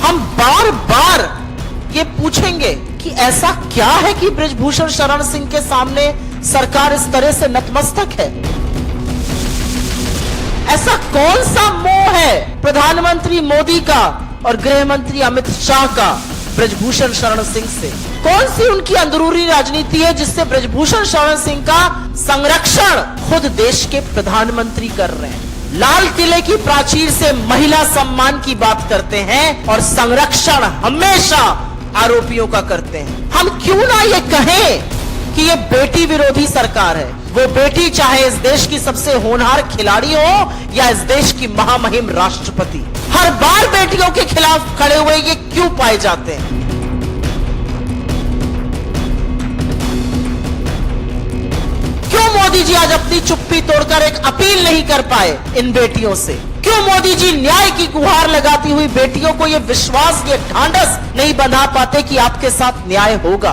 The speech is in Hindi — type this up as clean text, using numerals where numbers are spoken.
हम बार बार ये पूछेंगे कि ऐसा क्या है कि बृजभूषण शरण सिंह के सामने सरकार इस तरह से नतमस्तक है। ऐसा कौन सा मोह है प्रधानमंत्री मोदी का और गृह मंत्री अमित शाह का बृजभूषण शरण सिंह से? कौन सी उनकी अंदरूनी राजनीति है जिससे बृजभूषण शरण सिंह का संरक्षण खुद देश के प्रधानमंत्री कर रहे हैं? लाल किले की प्राचीर से महिला सम्मान की बात करते हैं और संरक्षण हमेशा आरोपियों का करते हैं। हम क्यों ना ये कहें कि ये बेटी विरोधी सरकार है। वो बेटी चाहे इस देश की सबसे होनहार खिलाड़ी हो या इस देश की महामहिम राष्ट्रपति, हर बार बेटियों के खिलाफ खड़े हुए ये क्यों पाए जाते हैं? क्यों मोदी जी आज अपनी चुप्पी तोड़कर एक अपील नहीं कर पाए इन बेटियों से? क्यों मोदी जी न्याय की गुहार लगाती हुई बेटियों को ये विश्वास, ये ढांढस नहीं बंधा पाते कि आपके साथ न्याय होगा?